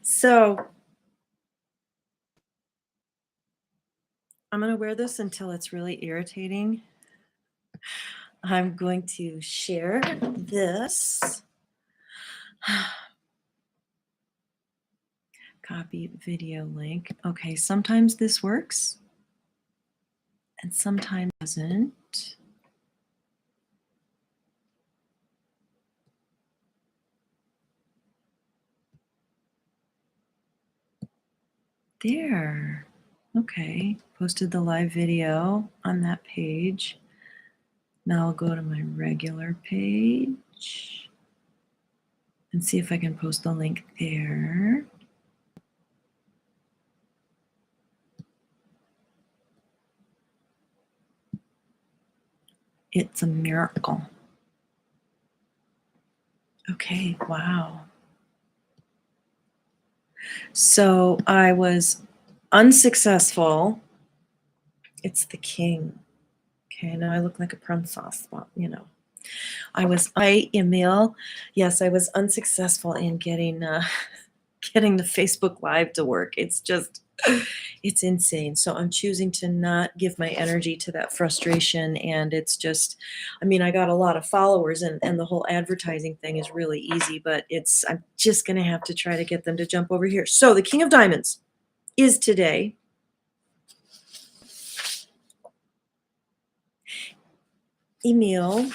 So I'm going to wear this until it's really irritating. I'm going to share this. Copy video link. Okay, sometimes this works and sometimes doesn't. There. Okay, posted the live video on that page. Now I'll go to my regular page and see if I can post the link there. It's a miracle. Okay, wow. So I was unsuccessful. It's the king. Okay, now I look like a princess, but Emil. Yes, I was unsuccessful in getting getting the Facebook Live to work. It's insane. So I'm choosing to not give my energy to that frustration. And it's just, I got a lot of followers and the whole advertising thing is really easy, but I'm just going to have to try to get them to jump over here. So the King of Diamonds is today. Emil,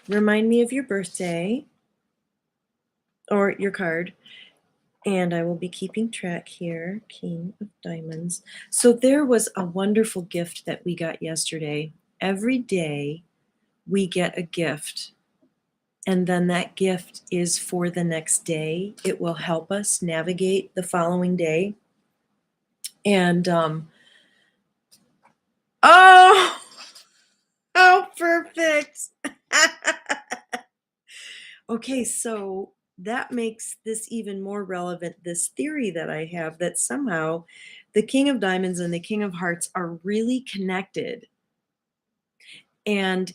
remind me of your birthday or your card. And I will be keeping track here, King of Diamonds. So there was a wonderful gift that we got yesterday. Every day we get a gift, and then that gift is for the next day. It will help us navigate the following day. And, oh, perfect. Okay, so that makes this even more relevant, this theory that I have that somehow the King of Diamonds and the King of Hearts are really connected. And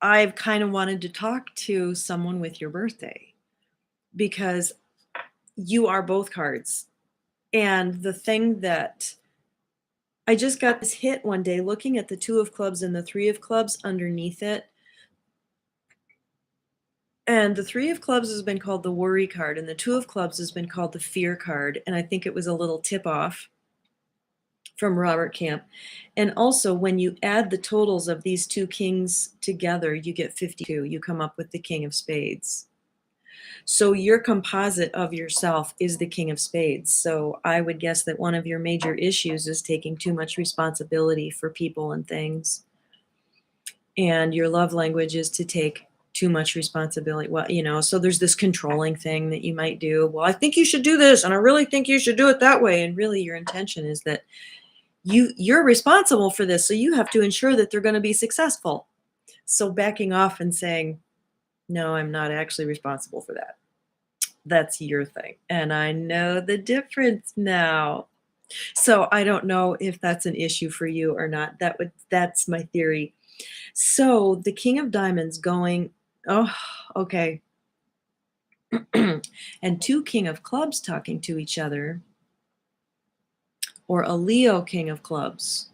I've kind of wanted to talk to someone with your birthday because you are both cards. And the thing that I just got this hit one day looking at the Two of Clubs and the Three of Clubs underneath it. And the Three of Clubs has been called the worry card, and the Two of Clubs has been called the fear card. And I think it was a little tip off from Robert Camp. And also, when you add the totals of these two kings together, you get 52. You come up with the King of Spades. So your composite of yourself is the King of Spades. So I would guess that one of your major issues is taking too much responsibility for people and things. And your love language is to take too much responsibility. Well, so there's this controlling thing that you might do. Well, I think you should do this, and I really think you should do it that way. And really your intention is that you're responsible for this, so you have to ensure that they're going to be successful. So backing off and saying, no, I'm not actually responsible for that. That's your thing. And I know the difference now. So I don't know if that's an issue for you or not. That's my theory. So the King of Diamonds going, oh, okay. And two King of Clubs talking to each other, or a Leo King of Clubs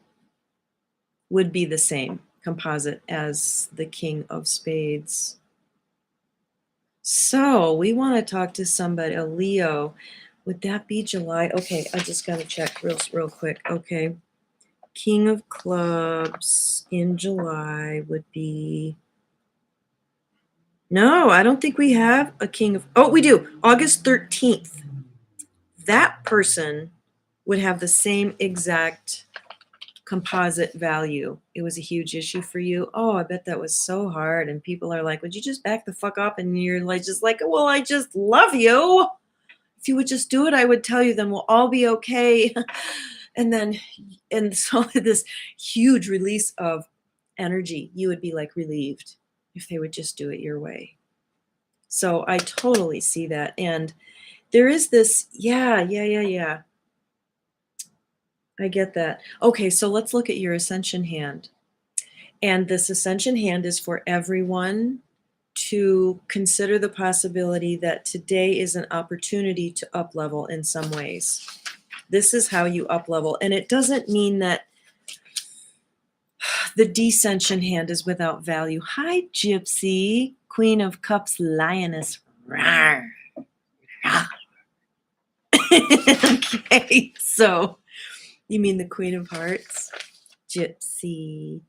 would be the same composite as the King of Spades. So we want to talk to somebody, a Leo. Would that be July? Okay, I just got to check real quick. Okay. King of Clubs in July would be... No, I don't think we have a King of... Oh, we do. August 13th. That person would have the same exact composite value. It was a huge issue for you. Oh, I bet that was so hard. And people are like, would you just back the fuck up? And you're like, well, I just love you. If you would just do it, I would tell you, then we'll all be okay. and so this huge release of energy, you would be like relieved if they would just do it your way. So I totally see that. And there is this, yeah. I get that. Okay, so let's look at your ascension hand. And this ascension hand is for everyone to consider the possibility that today is an opportunity to up level in some ways. This is how you up level. And it doesn't mean that the descension hand is without value. Hi, Gypsy, Queen of Cups, Lioness. Rawr. Rawr. Okay, so you mean the Queen of Hearts? Gypsy.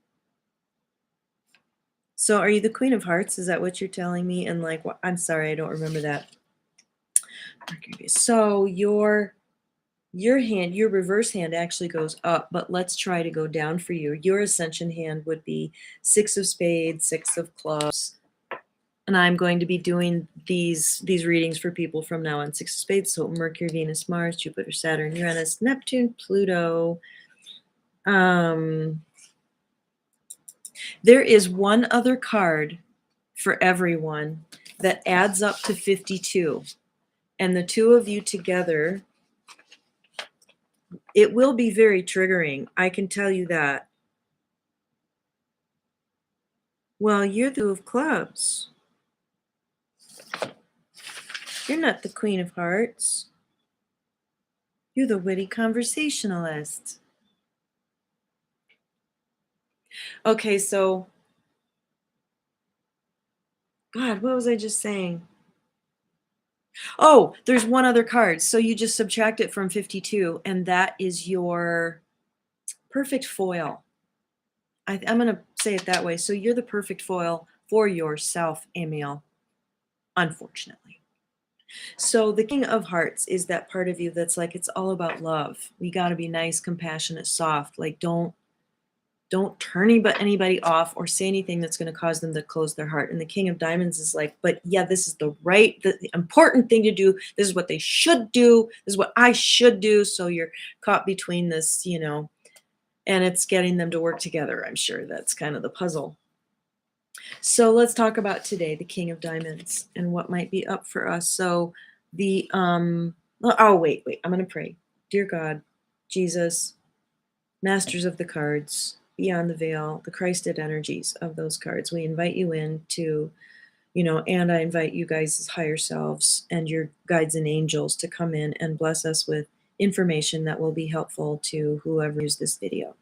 So are you the Queen of Hearts? Is that what you're telling me? And like, I'm sorry, I don't remember that. So your hand, your reverse hand actually goes up, but let's try to go down for you. Your ascension hand would be 6 of spades, 6 of clubs. And I'm going to be doing these readings for people from now on. 6 of spades, so Mercury, Venus, Mars, Jupiter, Saturn, Uranus, Neptune, Pluto. There is one other card for everyone that adds up to 52. And the two of you together, it will be very triggering. I can tell you that. Well, you're the Two of Clubs. You're not the Queen of Hearts. You're the witty conversationalist. Okay, so, God, what was I just saying? Oh, there's one other card. So you just subtract it from 52, and that is your perfect foil. I'm going to say it that way. So you're the perfect foil for yourself, Emil, unfortunately. So the King of Hearts is that part of you that's like, it's all about love. We got to be nice, compassionate, soft. Like, don't turn anybody off or say anything that's going to cause them to close their heart. And the King of Diamonds is like, but yeah, this is the important thing to do. This is what they should do. This is what I should do. So you're caught between this, and it's getting them to work together. I'm sure that's kind of the puzzle. So let's talk about today, the King of Diamonds, and what might be up for us. So wait, I'm going to pray. Dear God, Jesus, masters of the cards, beyond the veil, the Christed energies of those cards, we invite you in to, and I invite you guys as higher selves and your guides and angels to come in and bless us with information that will be helpful to whoever views this video.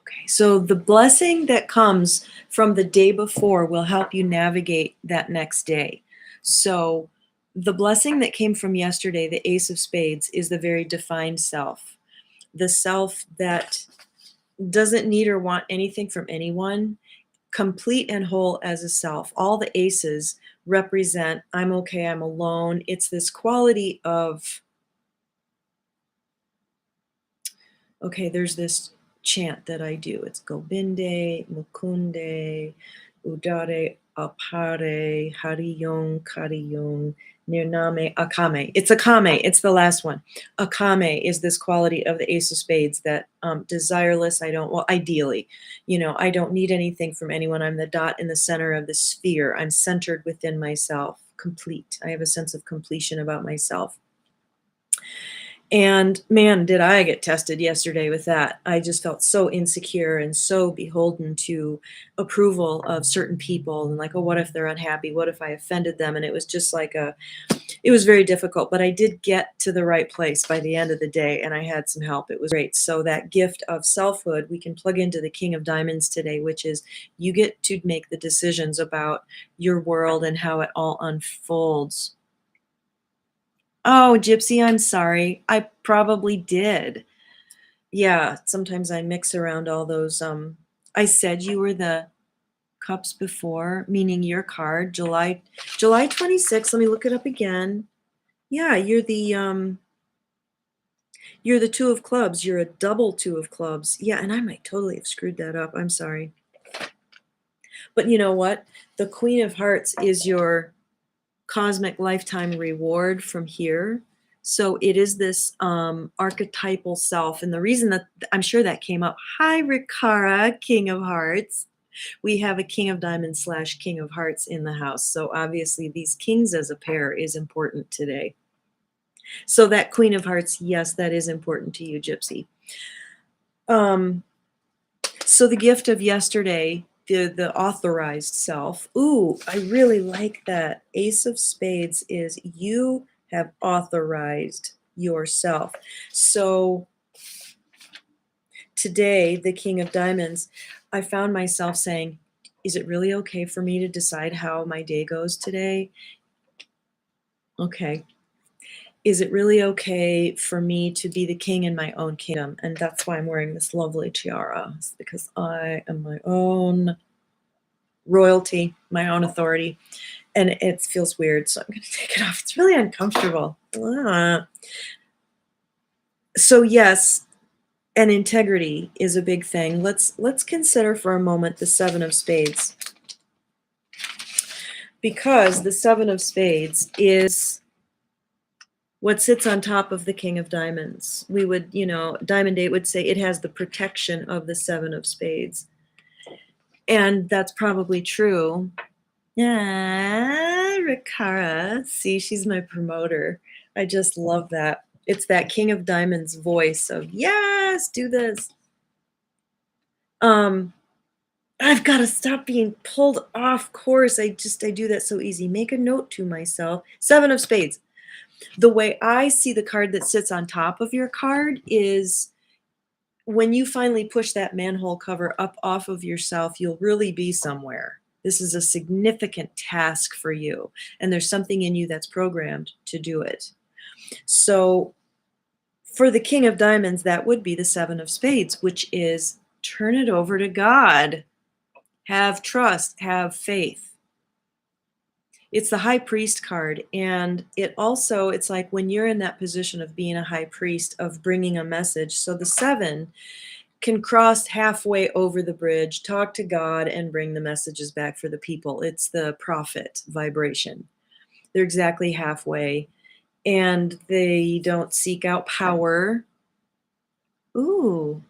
Okay, so the blessing that comes from the day before will help you navigate that next day. So the blessing that came from yesterday, the Ace of Spades, is the very defined self. The self that doesn't need or want anything from anyone, complete and whole as a self. All the aces represent, I'm okay, I'm alone. It's this quality of, okay, there's this chant that I do. It's Gobinde, Mukunde, Udare, Apare, Hariyong, Kariyong, Nirname, Akame. It's Akame. It's the last one. Akame is this quality of the Ace of Spades that desireless. Ideally, I don't need anything from anyone. I'm the dot in the center of the sphere. I'm centered within myself, complete. I have a sense of completion about myself. And man, did I get tested yesterday with that. I just felt so insecure and so beholden to approval of certain people. And like, oh, what if they're unhappy? What if I offended them? And it was just like it was very difficult. But I did get to the right place by the end of the day, and I had some help. It was great. So that gift of selfhood, we can plug into the King of Diamonds today, which is you get to make the decisions about your world and how it all unfolds. Oh, Gypsy, I'm sorry. I probably did. Yeah, sometimes I mix around all those. I said you were the cups before, meaning your card, July 26th. Let me look it up again. Yeah, you're the Two of Clubs. You're a double Two of Clubs. Yeah, and I might totally have screwed that up. I'm sorry. But you know what? The Queen of Hearts is your cosmic lifetime reward from here. So it is this archetypal self. And the reason that I'm sure that came up, hi, Rikara, King of Hearts. We have a King of Diamonds / King of Hearts in the house. So obviously these kings as a pair is important today. So that Queen of Hearts, yes, that is important to you, Gypsy. So the gift of yesterday, the authorized self. Ooh, I really like that. Ace of Spades is you have authorized yourself. So today, the King of Diamonds, I found myself saying, is it really okay for me to decide how my day goes today? Okay. Is it really okay for me to be the king in my own kingdom? And that's why I'm wearing this lovely tiara, it's because I am my own royalty, my own authority. And it feels weird, so I'm going to take it off. It's really uncomfortable. So yes, and integrity is a big thing. Let's consider for a moment the Seven of Spades, because the Seven of Spades is what sits on top of the King of Diamonds. We would, Diamond 8 would say it has the protection of the Seven of Spades. And that's probably true. Yeah, Rikara. See, she's my promoter. I just love that. It's that King of Diamonds voice of, yes, do this. I've got to stop being pulled off course. I do that so easy. Make a note to myself. Seven of Spades. The way I see the card that sits on top of your card is when you finally push that manhole cover up off of yourself, you'll really be somewhere. This is a significant task for you, and there's something in you that's programmed to do it. So for the King of Diamonds, that would be the Seven of Spades, which is turn it over to God. Have trust, have faith. It's the High Priest card, and it's like when you're in that position of being a high priest, of bringing a message. So the seven can cross halfway over the bridge, talk to God, and bring the messages back for the people. It's the prophet vibration. They're exactly halfway, and they don't seek out power. Ooh.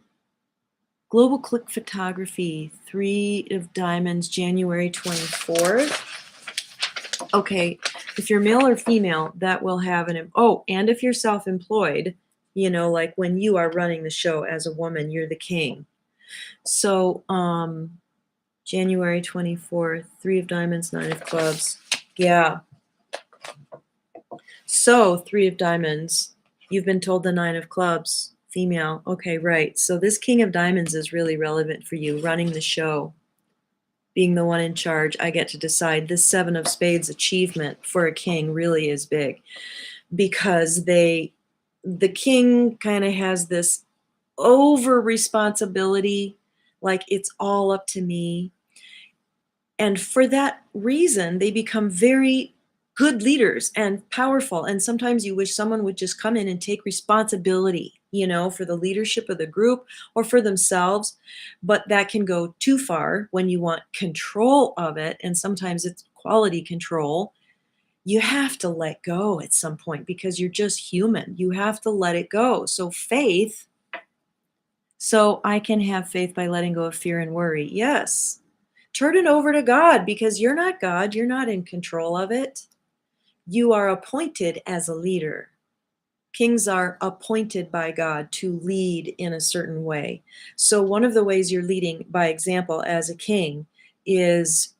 Global Click Photography, 3 of Diamonds, January 24th. Okay, if you're male or female, that will have and if you're self-employed, like when you are running the show as a woman, you're the king. So, January 24th, 3 of Diamonds, 9 of Clubs. Yeah. So, 3 of Diamonds, you've been told the 9 of Clubs, female. Okay, right. So this King of Diamonds is really relevant for you, running the show. Being the one in charge, I get to decide. This Seven of Spades achievement for a king really is big, because the king kind of has this over responsibility, like it's all up to me. And for that reason, they become very good leaders and powerful. And sometimes you wish someone would just come in and take responsibility, for the leadership of the group or for themselves. But that can go too far when you want control of it. And sometimes it's quality control. You have to let go at some point because you're just human. You have to let it go. So faith. So I can have faith by letting go of fear and worry. Yes. Turn it over to God, because you're not God. You're not in control of it. You are appointed as a leader. Kings are appointed by God to lead in a certain way. So one of the ways you're leading by example as a king is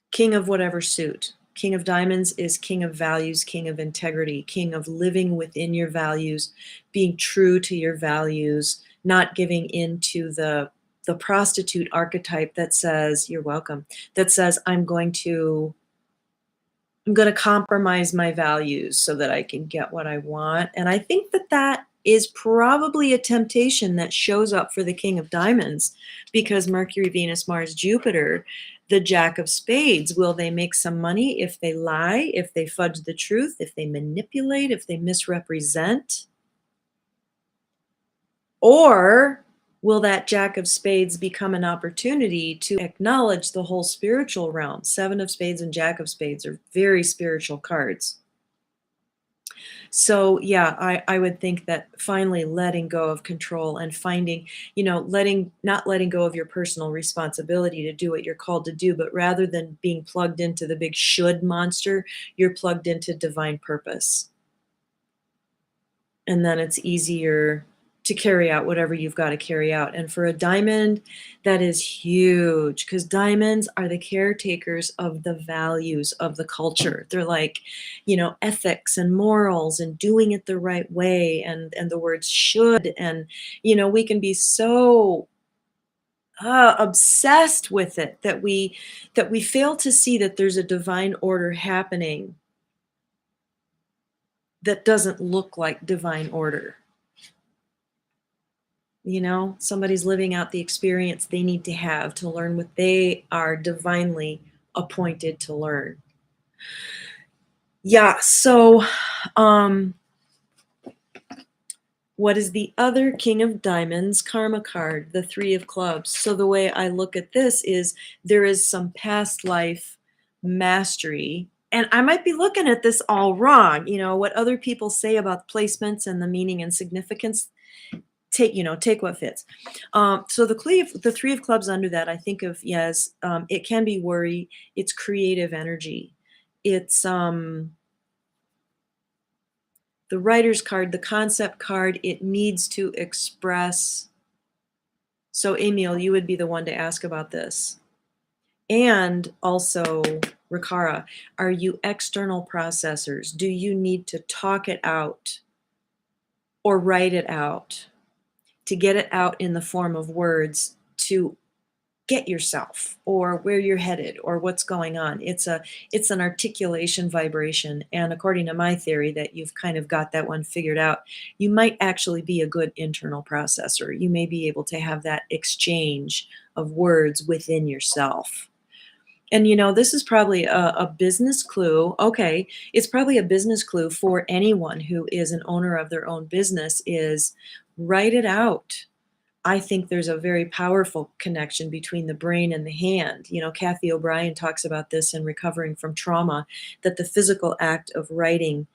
king of whatever suit. King of Diamonds is king of values, king of integrity, king of living within your values, being true to your values, not giving into the prostitute archetype that says, you're welcome, that says, I'm going to compromise my values so that I can get what I want. And I think that is probably a temptation that shows up for the King of Diamonds, because Mercury, Venus, Mars, Jupiter, the Jack of Spades, will they make some money if they lie, if they fudge the truth, if they manipulate, if they misrepresent? Or will that Jack of Spades become an opportunity to acknowledge the whole spiritual realm? Seven of Spades and Jack of Spades are very spiritual cards. So yeah, I would think that finally letting go of control and finding, not letting go of your personal responsibility to do what you're called to do, but rather than being plugged into the big should monster, you're plugged into divine purpose. And then it's easier to carry out whatever you've got to carry out. And for a diamond, that is huge because diamonds are the caretakers of the values of the culture. They're like, ethics and morals and doing it the right way, and the words should. And, we can be so obsessed with it that we fail to see that there's a divine order happening that doesn't look like divine order. Somebody's living out the experience they need to have to learn what they are divinely appointed to learn. Yeah, so what is the other King of Diamonds karma card? The Three of Clubs. So the way I look at this is there is some past life mastery. And I might be looking at this all wrong. What other people say about placements and the meaning and significance, take what fits. So the Three of Clubs under that, I think of as it can be worry. It's creative energy. It's the writer's card, the concept card. It needs to express. So Emil, you would be the one to ask about this. And also, Rikara, are you external processors? Do you need to talk it out or write it out? To get it out in the form of words to get yourself or where you're headed or what's going on. It's an articulation vibration. And according to my theory that you've kind of got that one figured out, you might actually be a good internal processor. You may be able to have that exchange of words within yourself. And this is probably a business clue. Okay, it's probably a business clue for anyone who is an owner of their own business is write it out. I think there's a very powerful connection between the brain and the hand. Kathy O'Brien talks about this in Recovering from Trauma, that the physical act of writing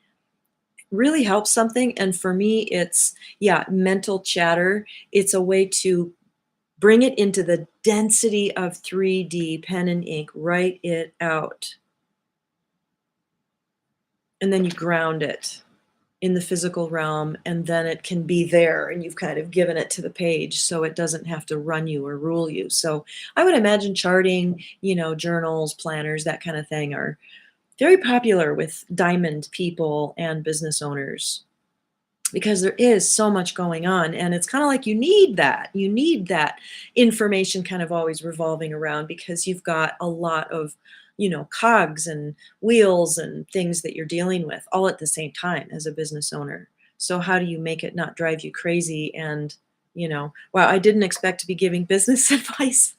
really helps something. And for me, it's, mental chatter. It's a way to bring it into the density of 3D, pen and ink, write it out. And then you ground it in the physical realm, and then it can be there, and you've kind of given it to the page so it doesn't have to run you or rule you. So I would imagine charting, journals, planners, that kind of thing are very popular with diamond people and business owners because there is so much going on, and it's kind of like you need that information kind of always revolving around because you've got a lot of cogs and wheels and things that you're dealing with all at the same time as a business owner. So how do you make it not drive you crazy? And wow, I didn't expect to be giving business advice.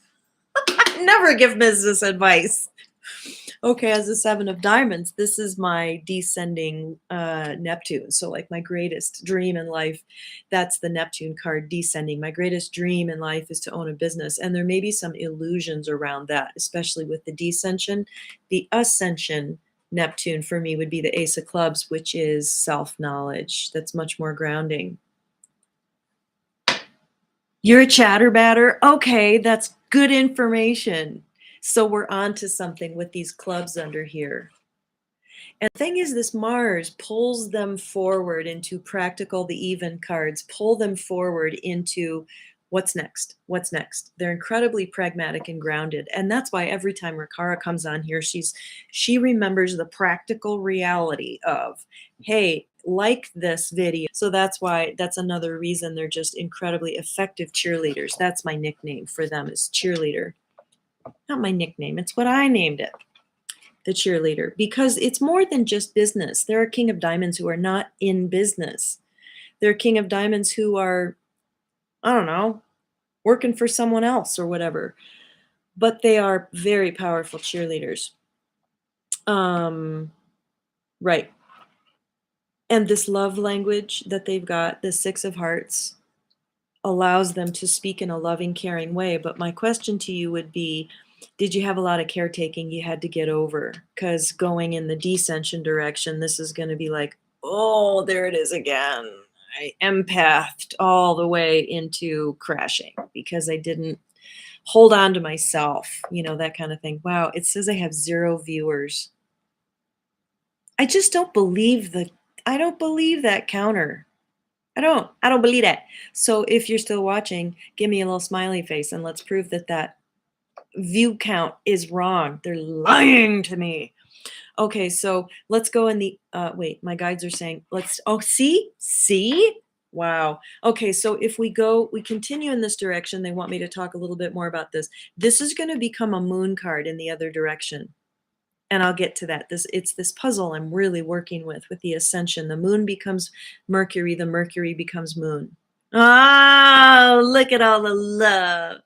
I never give business advice. Okay, as a Seven of Diamonds, this is my descending Neptune. So like my greatest dream in life, that's the Neptune card descending. My greatest dream in life is to own a business. And there may be some illusions around that, especially with the descension. The ascension Neptune for me would be the Ace of Clubs, which is self-knowledge. That's much more grounding. You're a chatterbatter? Okay, that's good information. So we're on to something with these clubs under here. And the thing is, this Mars pulls them forward into practical, the even cards, pull them forward into what's next? What's next? They're incredibly pragmatic and grounded. And that's why every time Rikara comes on here, she remembers the practical reality of, hey, like this video. So that's another reason they're just incredibly effective cheerleaders. That's my nickname for them, is cheerleader. Not my nickname, it's what I named it, the cheerleader, because it's more than just business. There are King of Diamonds who are not in business. There are King of Diamonds who are, I don't know, working for someone else or whatever, but they are very powerful cheerleaders. Right. And this love language that they've got, the Six of Hearts, allows them to speak in a loving, caring way. But my question to you would be, did you have a lot of caretaking you had to get over? Because going in the descension direction, this is going to be like, oh, there it is again. I empathed all the way into crashing because I didn't hold on to myself, that kind of thing. Wow, it says I have 0 viewers. I just don't believe that counter. I don't believe that. So if you're still watching, give me a little smiley face and let's prove that that view count is wrong. They're lying to me. Okay, so let's go in the wait, my guides are saying let's oh see? See? Wow. Okay, so if we continue in this direction, they want me to talk a little bit more about this. This is going to become a moon card in the other direction. And I'll get to that. It's this puzzle I'm really working with the ascension. The moon becomes Mercury, the Mercury becomes moon. Oh, look at all the love.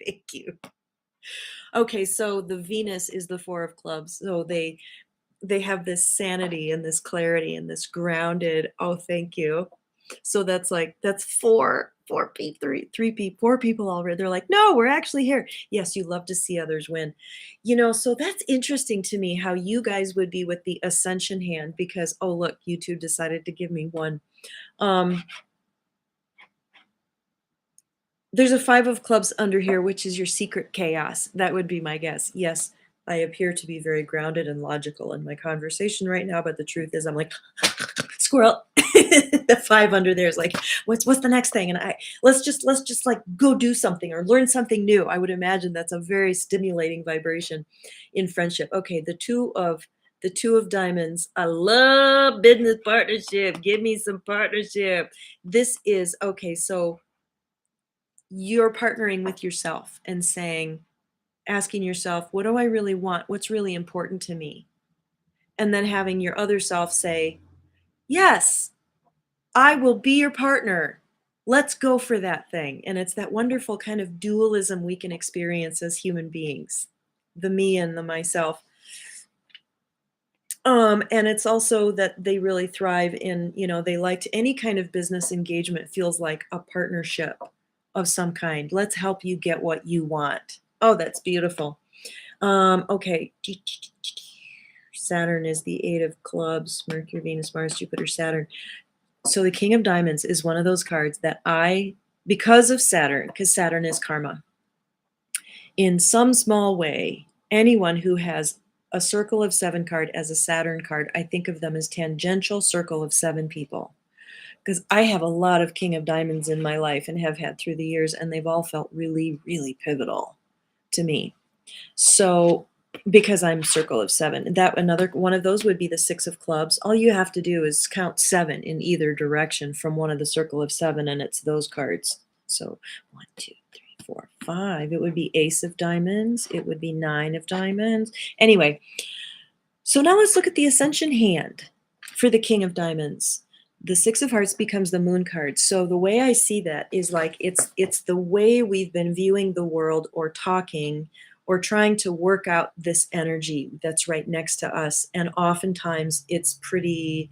Thank you. Okay, so the Venus is the four of clubs. So they have this sanity and this clarity and this grounded, oh, thank you. So that's like that's four people, three people, four people already. They're like, no, we're actually here. Yes, you love to see others win. So that's interesting to me how you guys would be with the ascension hand because oh look, YouTube decided to give me one. Um There's a 5 of clubs under here, which is your secret chaos. That would be my guess. Yes, I appear to be very grounded and logical in my conversation right now, but the truth is I'm like, squirrel. The 5 under there is like, what's the next thing? And let's just like go do something or learn something new. I would imagine that's a very stimulating vibration in friendship. Okay, the 2 of diamonds. I love business partnership. Give me some partnership. This is okay, so you're partnering with yourself and saying, asking yourself, what do I really want? What's really important to me? And then having your other self say, yes, I will be your partner. Let's go for that thing. And it's that wonderful kind of dualism we can experience as human beings, the me and the myself. And it's also that they really thrive in, they liked any kind of business engagement feels like a partnership of some kind. Let's help you get what you want. Oh, that's beautiful. Okay. Saturn is the 8 of clubs, Mercury, Venus, Mars, Jupiter, Saturn. So the King of Diamonds is one of those cards that because of Saturn, because Saturn is karma, in some small way, anyone who has a circle of 7 card as a Saturn card, I think of them as tangential circle of 7 people. Because I have a lot of King of Diamonds in my life and have had through the years, and they've all felt really, really pivotal to me. So, because I'm circle of 7, that another one of those would be the 6 of clubs. All you have to do is count 7 in either direction from one of the circle of 7, and it's those cards. So 1, 2, 3, 4, 5. It would be Ace of Diamonds. It would be 9 of Diamonds. Anyway, so now let's look at the Ascension hand for the King of Diamonds. The 6 of Hearts becomes the Moon card. So the way I see that is like it's the way we've been viewing the world or talking or trying to work out this energy that's right next to us. And oftentimes it's pretty,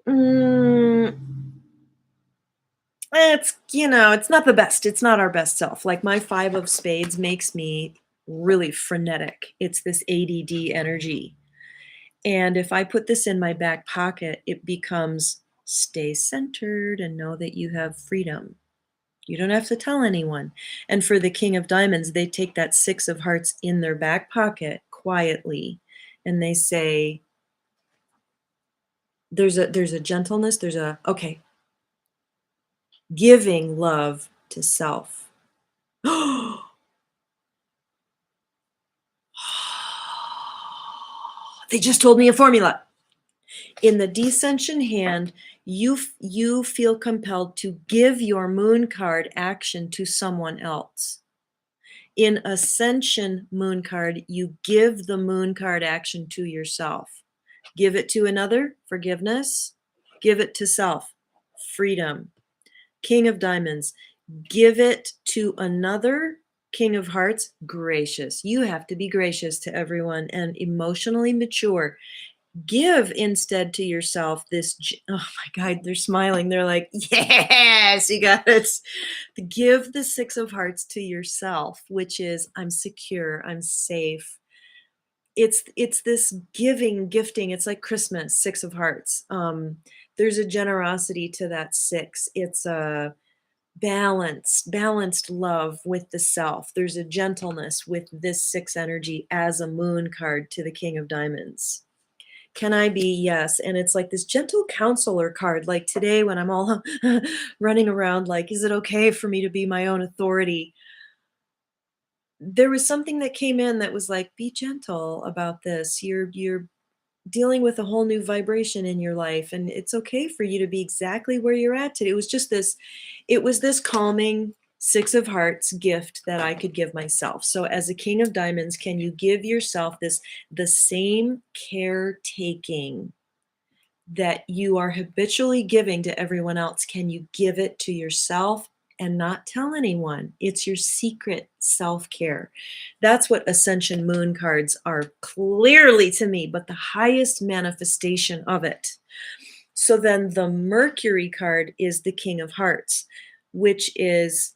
mm, it's not the best. It's not our best self. Like my 5 of spades makes me really frenetic. It's this ADD energy. And if I put this in my back pocket, it becomes stay centered and know that you have freedom. You don't have to tell anyone. And for the King of Diamonds, they take that 6 of Hearts in their back pocket quietly and they say, there's a gentleness, okay, giving love to self. They just told me a formula. In the Descension hand, you feel compelled to give your Moon card action to someone else. In Ascension Moon card, you give the Moon card action to yourself. Give it to another, forgiveness. Give it to self, freedom. King of Diamonds, give it to another. King of Hearts, gracious. You have to be gracious to everyone and emotionally mature. Give instead to yourself this, oh my God, they're smiling. They're like, yes, you got it. Give the 6 of Hearts to yourself, which is, I'm secure, I'm safe. It's this gifting. It's like Christmas, 6 of Hearts. There's a generosity to that 6. It's a balanced love with the self. There's a gentleness with this 6 energy as a Moon card to the King of Diamonds. Can I be? Yes. And it's like this gentle counselor card. Like today, when I'm all running around, like, is it okay for me to be my own authority? There was something that came in that was like, be gentle about this. You're dealing with a whole new vibration in your life, and it's okay for you to be exactly where you're at today. It was this calming six of hearts gift that I could give myself. So as a king of diamonds, can you give yourself the same caretaking that you are habitually giving to everyone else? Can you give it to yourself and not tell anyone? It's your secret self-care. That's what Ascension Moon cards are clearly to me, but the highest manifestation of it. So then the Mercury card is the King of Hearts, which is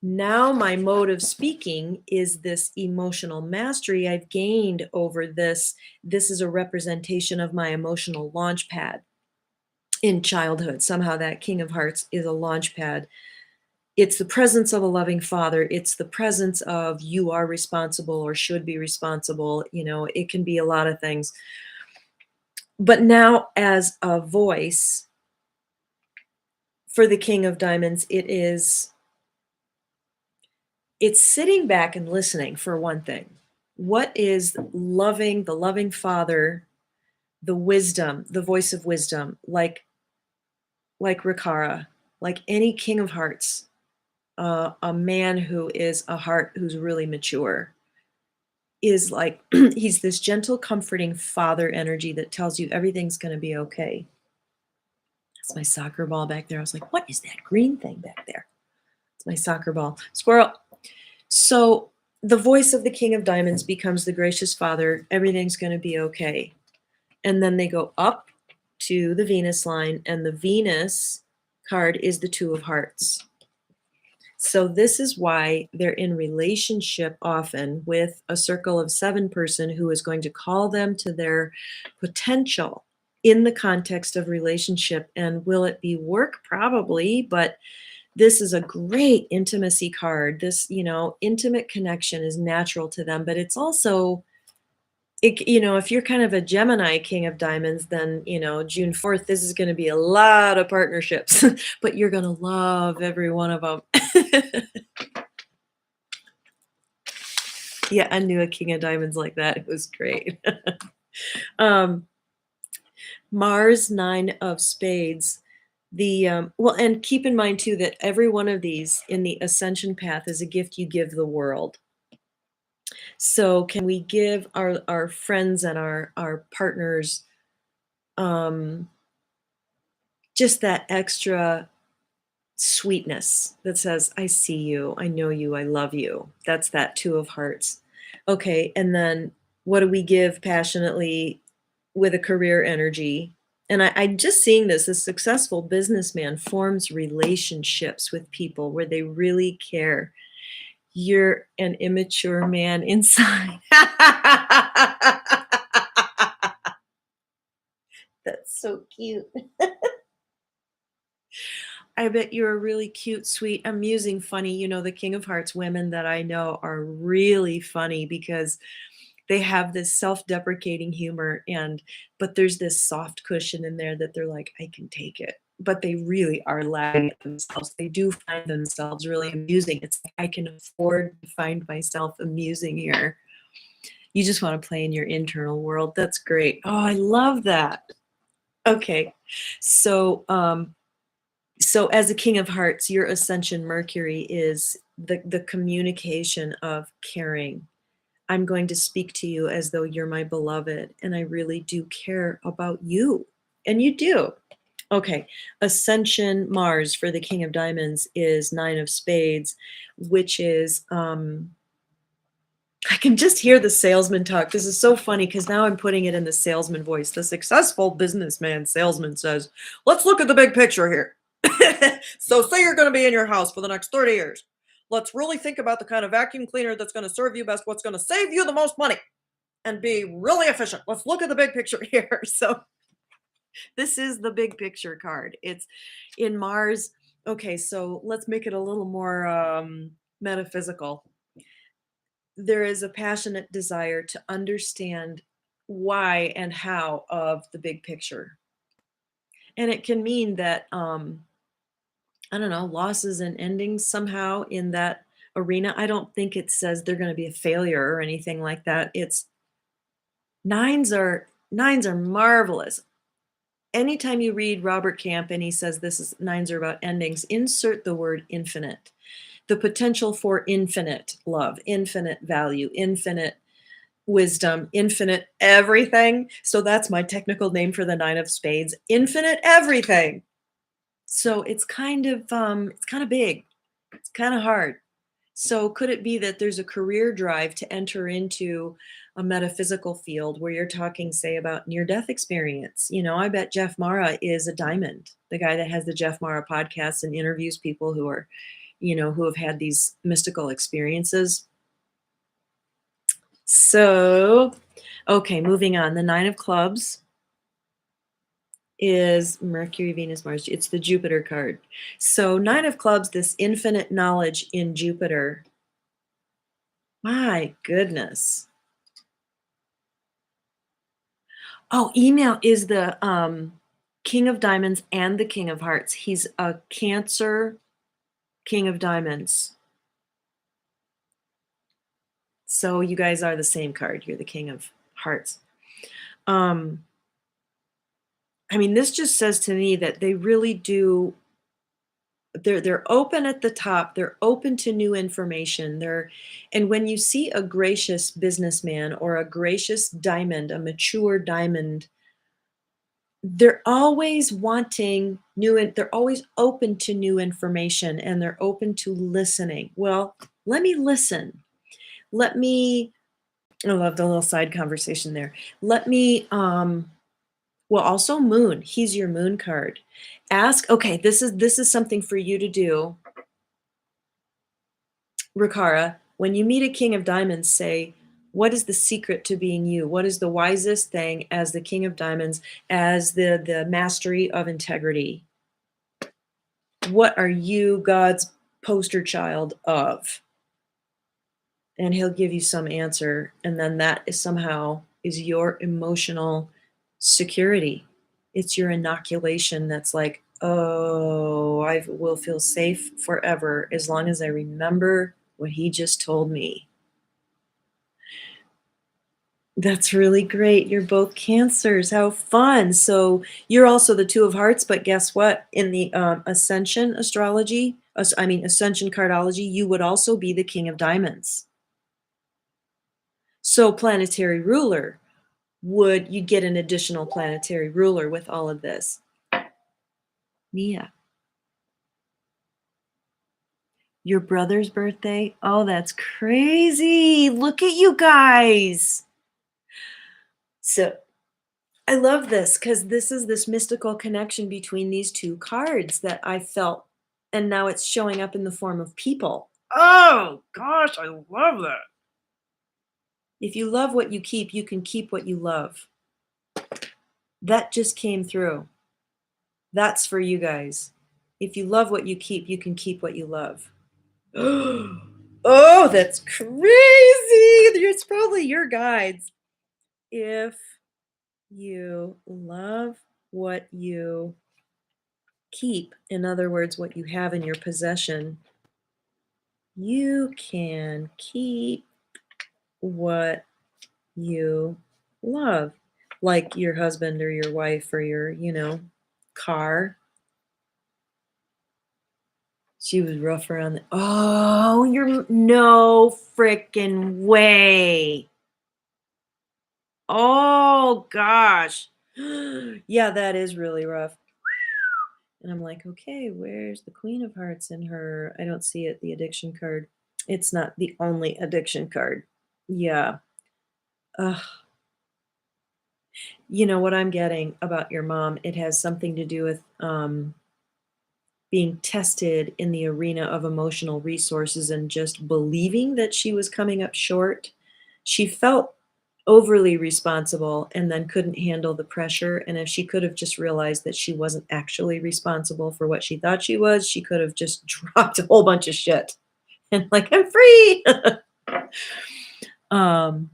now my mode of speaking is this emotional mastery I've gained over this. This is a representation of my emotional launch pad in childhood. Somehow that King of Hearts is a launch pad. It's the presence of a loving father. It's the presence of you are responsible or should be responsible. You know, it can be a lot of things. But now, as a voice for the King of Diamonds, it's sitting back and listening for one thing. What is loving, the loving father, the wisdom, the voice of wisdom, like Rikara, like any King of Hearts, a man who is a heart who's really mature is like he's this gentle, comforting father energy that tells you everything's going to be okay. That's my soccer ball back there. I was like, what is that green thing back there? It's my soccer ball. Squirrel. So the voice of the King of Diamonds becomes the gracious father. Everything's going to be okay. And then they go up to the Venus line, and the Venus card is the Two of Hearts. So this is why they're in relationship often with a circle of seven person who is going to call them to their potential in the context of relationship. And will it be work? Probably, but this is a great intimacy card. This, intimate connection is natural to them, but it's also if you're kind of a Gemini King of Diamonds, then, June 4th, this is going to be a lot of partnerships, but you're going to love every one of them. Yeah, I knew a King of Diamonds like that. It was great. Mars, Nine of Spades. And keep in mind too that every one of these in the ascension path is a gift you give the world. So can we give our friends and our partners just that extra sweetness that says, I see you, I know you, I love you. That's that Two of Hearts. Okay, and then what do we give passionately with a career energy? And I'm just seeing this. A successful businessman forms relationships with people where they really care. You're an immature man inside. That's so cute. I bet you're a really cute, sweet, amusing, funny. The King of Hearts women that I know are really funny because they have this self-deprecating humor but there's this soft cushion in there that they're like, I can take it. But they really are laughing at themselves. They do find themselves really amusing. It's like I can afford to find myself amusing here. You just want to play in your internal world. That's great. Oh, I love that. Okay. So as a King of Hearts, your ascension Mercury is the communication of caring. I'm going to speak to you as though you're my beloved, and I really do care about you. And you do. Okay. Ascension Mars for the King of Diamonds is Nine of Spades, which is I can just hear the salesman talk. This is so funny because now I'm putting it in the salesman voice. The successful businessman salesman says, let's look at the big picture here. So say you're going to be in your house for the next 30 years. Let's really think about the kind of vacuum cleaner that's going to serve you best, what's going to save you the most money and be really efficient. Let's look at the big picture here. So this is the big picture card. It's in Mars. Okay, so let's make it a little more metaphysical. There is a passionate desire to understand why and how of the big picture. And it can mean that, I don't know, losses and endings somehow in that arena. I don't think it says they're going to be a failure or anything like that. It's nines are marvelous. Anytime you read Robert Camp and he says this is nines are about endings, insert the word infinite. The potential for infinite love, infinite value, infinite wisdom, infinite everything. So that's my technical name for the nine of spades, infinite everything. So it's kind of big. It's kind of hard. So could it be that there's a career drive to enter into a metaphysical field where you're talking, say, about near death experience? You know, I bet Jeff Mara is a diamond, the guy that has the Jeff Mara podcast and interviews people who are, you know, who have had these mystical experiences. So, okay, moving on. The nine of clubs is Mercury, Venus, Mars. It's the Jupiter card. So, nine of clubs, this infinite knowledge in Jupiter. My goodness. Oh, email is the King of Diamonds and the King of Hearts. He's a Cancer King of Diamonds. So you guys are the same card. You're the King of Hearts. I mean, this just says to me that they really do. They're open at the top. They're open to new information. And when you see a gracious businessman or a gracious diamond, a mature diamond, they're always wanting they're always open to new information and they're open to listening. Well, let me listen. Let me I love the little side conversation there. Let me well, also moon. He's your moon card. Ask, okay, this is something for you to do. Rikara, when you meet a king of diamonds, say, what is the secret to being you? What is the wisest thing as the king of diamonds, as the mastery of integrity? What are you God's poster child of? And he'll give you some answer. And then that is somehow is your emotional security. It's your inoculation that's like, oh, I will feel safe forever as long as I remember what he just told me. That's really great. You're both cancers. How fun. So you're also the two of hearts, but guess what? In the ascension astrology, ascension cardology, you would also be the king of diamonds. So planetary ruler, would you get an additional planetary ruler with all of this? Mia. Your brother's birthday? Oh, that's crazy. Look at you guys. So I love this because this is this mystical connection between these two cards that I felt, and now it's showing up in the form of people. Oh, gosh, I love that. If you love what you can keep what you love. That just came through. That's for you guys. If you love what you can keep what you love. Oh, that's crazy. It's probably your guides. If you love what you keep, in other words, what you have in your possession, you can keep what you love, like your husband or your wife or your, car. She was rough around oh, you're no freaking way. Oh gosh. Yeah, that is really rough. And I'm like, okay, where's the Queen of Hearts in her? I don't see it, the addiction card. It's not the only addiction card. Yeah. Ugh. You know what I'm getting about your mom? It has something to do with being tested in the arena of emotional resources and just believing that she was coming up short. She felt overly responsible and then couldn't handle the pressure. And if she could have just realized that she wasn't actually responsible for what she thought she was, she could have just dropped a whole bunch of shit and like, I'm free. um,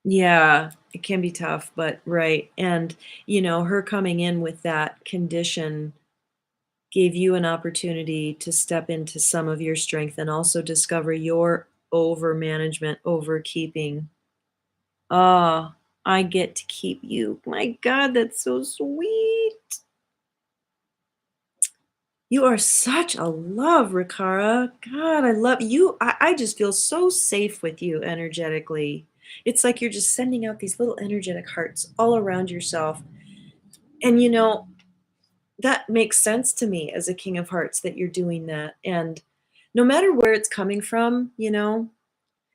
Yeah, it can be tough, but right. And, her coming in with that condition gave you an opportunity to step into some of your strength and also discover your over management, over keeping. Ah, I get to keep you. My God, that's so sweet. You are such a love, Rikara. God, I love you. I just feel so safe with you energetically. It's like you're just sending out these little energetic hearts all around yourself. And that makes sense to me as a King of Hearts that you're doing that. And no matter where it's coming from,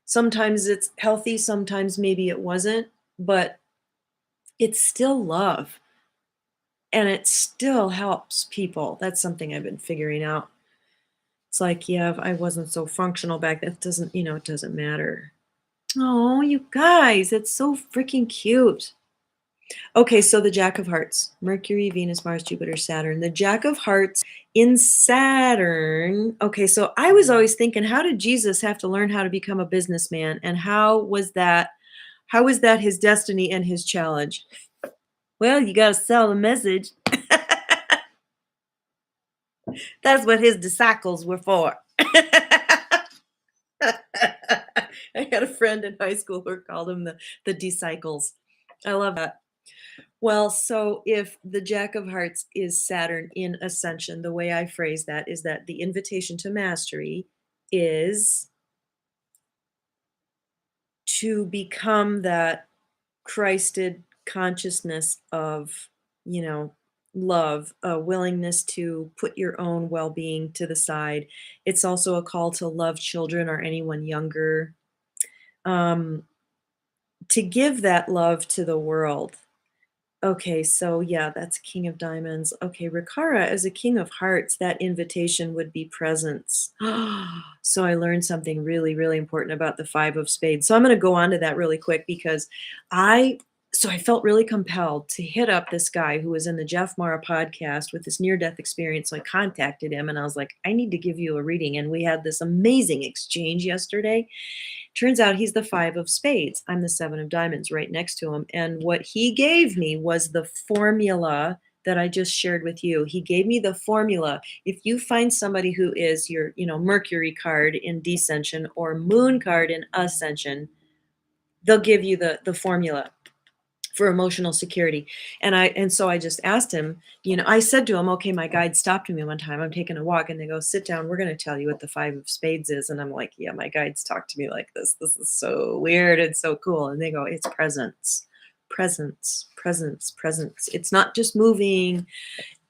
sometimes it's healthy, sometimes maybe it wasn't, but it's still love and it still helps people. That's something I've been figuring out. It's like, yeah, if I wasn't so functional back then, it doesn't matter. Oh, you guys, it's so freaking cute. Okay, so the Jack of Hearts, Mercury, Venus, Mars, Jupiter, Saturn. The Jack of Hearts in Saturn. Okay, so I was always thinking, how did Jesus have to learn how to become a businessman? And how was that his destiny and his challenge? Well, you got to sell the message. That's what his disciples were for. I had a friend in high school who called him the disciples. I love that. Well, so if the Jack of Hearts is Saturn in ascension, the way I phrase that is that the invitation to mastery is to become that Christed consciousness of, you know, love, a willingness to put your own well being to the side. It's also a call to love children or anyone younger, um, to give that love to the world. Okay, so yeah, that's King of Diamonds. Okay, Rikara as a King of Hearts, that invitation would be presence. So I learned something really, really important about the Five of Spades. So I'm going to go on to that really quick because I I felt really compelled to hit up this guy who was in the Jeff Mara podcast with this near-death experience. So I contacted him and I was like, I need to give you a reading. And we had this amazing exchange yesterday. Turns out he's the Five of Spades. I'm the Seven of Diamonds right next to him. And what he gave me was the formula that I just shared with you. He gave me the formula. If you find somebody who is your, Mercury card in descension or moon card in ascension, they'll give you the formula for emotional security. And so I just asked him, I said to him, okay, my guide stopped me one time. I'm taking a walk and they go, sit down. We're going to tell you what the Five of Spades is. And I'm like, yeah, my guides talk to me like this. This is so weird and so cool. And they go, it's presence, presence, presence, presence. It's not just moving,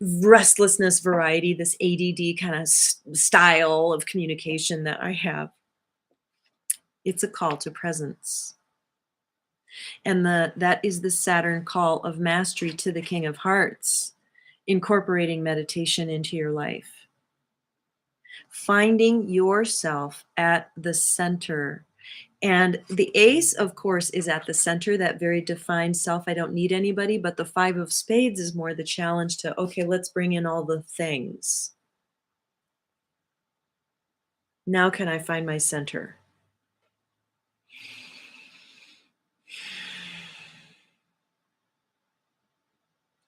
restlessness variety, this ADD kind of style of communication that I have. It's a call to presence. And that is the Saturn call of mastery to the King of Hearts, incorporating meditation into your life. Finding yourself at the center. And the ace, of course, is at the center, that very defined self. I don't need anybody. But the Five of Spades is more the challenge to, okay, let's bring in all the things. Now can I find my center?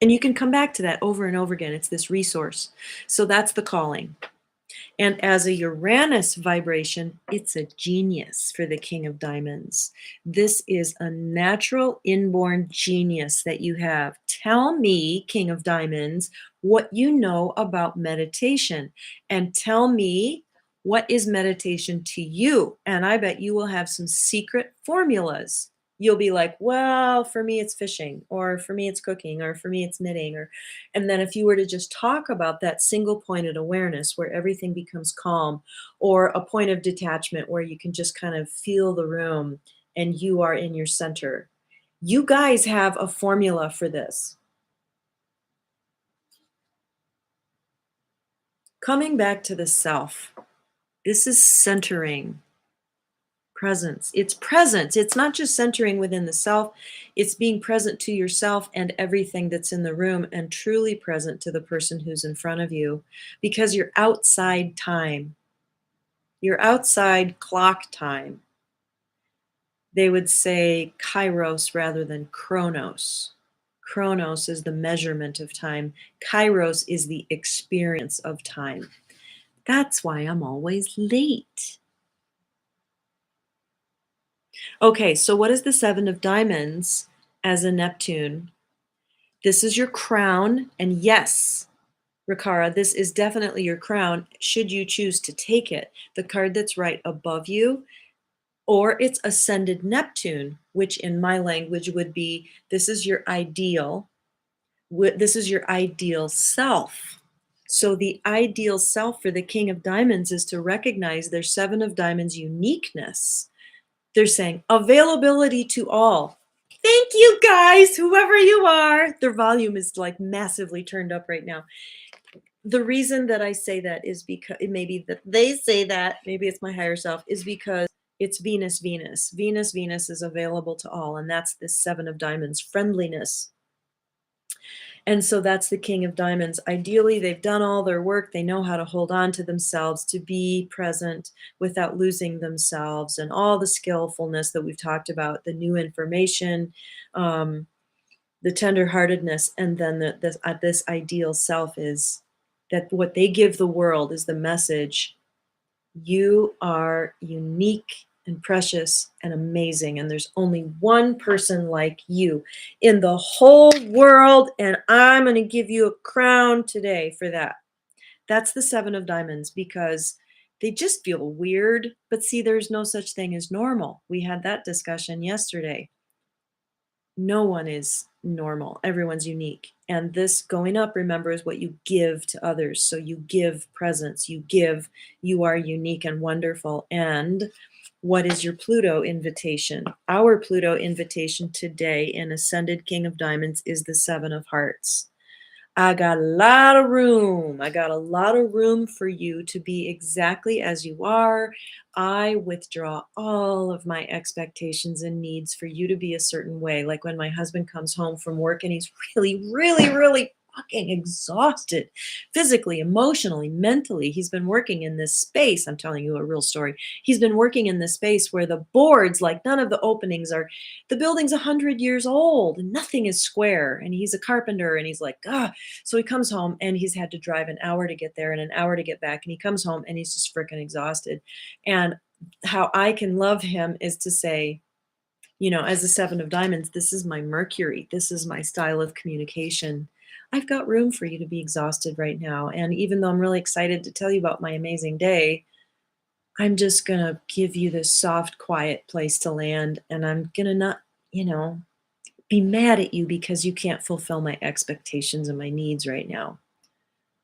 And you can come back to that over and over again. It's this resource. So that's the calling. And as a Uranus vibration, it's a genius for the King of Diamonds. This is a natural inborn genius that you have. Tell me, King of Diamonds, what you know about meditation, and tell me what is meditation to you. And I bet you will have some secret formulas. You'll be like, well, for me it's fishing, or for me it's cooking, or for me it's knitting, or and then if you were to just talk about that single pointed awareness where everything becomes calm, or a point of detachment where you can just kind of feel the room and you are in your center. You guys have a formula for this. Coming back to the self. This is centering. Presence. It's presence. It's not just centering within the self, it's being present to yourself and everything that's in the room, and truly present to the person who's in front of you, because you're outside time. You're outside clock time. They would say kairos rather than chronos. Chronos is the measurement of time. Kairos is the experience of time. That's why I'm always late. Okay, so what is the Seven of Diamonds as a Neptune? This is your crown, and yes, Rikara, this is definitely your crown, should you choose to take it. The card that's right above you, or it's Ascended Neptune, which in my language would be this is your ideal, this is your ideal self. So the ideal self for the King of Diamonds is to recognize their Seven of Diamonds uniqueness. They're saying availability to all. Thank you guys, whoever you are. Their volume is like massively turned up right now. The reason that I say that is because maybe that they say that, maybe it's my higher self, is because it's Venus, Venus. Venus, Venus is available to all, and that's this Seven of Diamonds, friendliness. And so that's the King of Diamonds. Ideally, they've done all their work. They know how to hold on to themselves, to be present without losing themselves, and all the skillfulness that we've talked about, the new information, the tenderheartedness, and then this ideal self is that what they give the world is the message: you are unique and precious and amazing, and there's only one person like you in the whole world, and I'm going to give you a crown today for that. That's the Seven of Diamonds, because they just feel weird, but see, there's no such thing as normal. We had that discussion yesterday. No one is normal. Everyone's unique. And this going up, remember, is what you give to others. So you give presence, you are unique and wonderful. And what is your Pluto invitation? Our Pluto invitation today in Ascended King of Diamonds is the Seven of Hearts. I got a lot of room. I got a lot of room for you to be exactly as you are. I withdraw all of my expectations and needs for you to be a certain way. Like when my husband comes home from work and he's really, really, really fucking exhausted, physically, emotionally, mentally. He's been working in this space. I'm telling you a real story. He's been working in this space where the boards, like none of the openings are, the building's 100 years old and nothing is square. And he's a carpenter and he's like, ah. So he comes home and he's had to drive an hour to get there and an hour to get back. And he comes home and he's just freaking exhausted. And how I can love him is to say, as a Seven of Diamonds, this is my Mercury. This is my style of communication. I've got room for you to be exhausted right now. And even though I'm really excited to tell you about my amazing day, I'm just going to give you this soft, quiet place to land. And I'm going to not, be mad at you because you can't fulfill my expectations and my needs right now.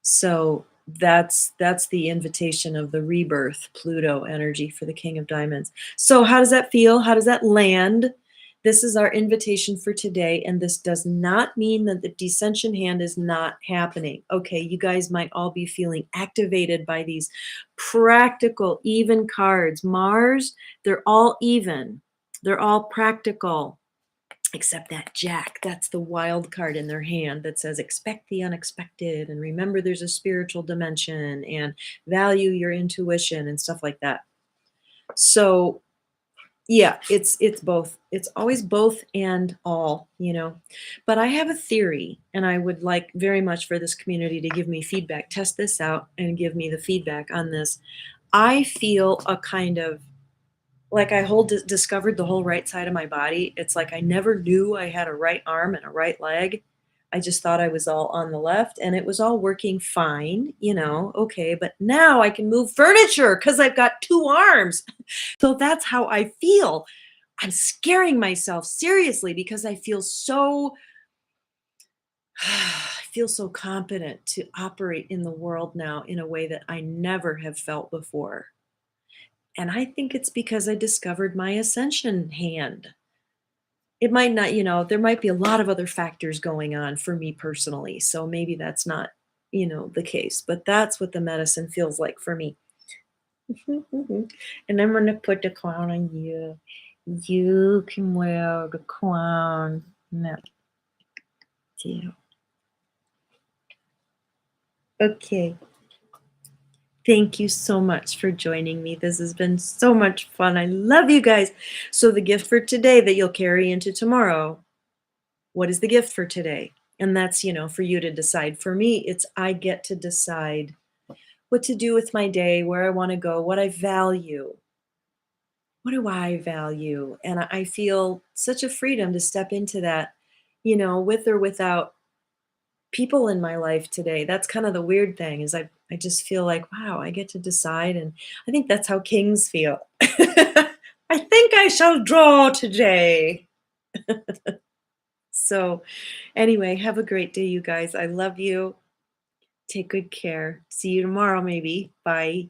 So that's the invitation of the rebirth Pluto energy for the King of Diamonds. So how does that feel? How does that land? This is our invitation for today, and this does not mean that the descension hand is not happening. Okay, you guys might all be feeling activated by these practical, even cards. Mars, they're all even. They're all practical. Except that Jack, that's the wild card in their hand that says expect the unexpected and remember there's a spiritual dimension and value your intuition and stuff like that. So yeah, it's both. It's always both and all, But I have a theory, and I would like very much for this community to give me feedback. Test this out and give me the feedback on this. I feel a kind of like I discovered the whole right side of my body. It's like I never knew I had a right arm and a right leg. I just thought I was all on the left and it was all working fine, okay, but now I can move furniture because I've got two arms. So that's how I feel. I'm scaring myself seriously because I feel so I feel so competent to operate in the world now in a way that I never have felt before. And I think it's because I discovered my ascension hand. It might not, there might be a lot of other factors going on for me personally. So maybe that's not, the case, but that's what the medicine feels like for me. And I'm going to put the crown on you. You can wear the crown now, too. Okay. Thank you so much for joining me. This has been so much fun. I love you guys. So, the gift for today that you'll carry into tomorrow, what is the gift for today? And that's, for you to decide. For me, it's I get to decide what to do with my day, where I want to go, what I value. What do I value? And I feel such a freedom to step into that, with or without people in my life today. That's kind of the weird thing is I just feel like, wow, I get to decide. And I think that's how kings feel. I think I shall draw today. So anyway, have a great day, you guys. I love you. Take good care. See you tomorrow, maybe. Bye.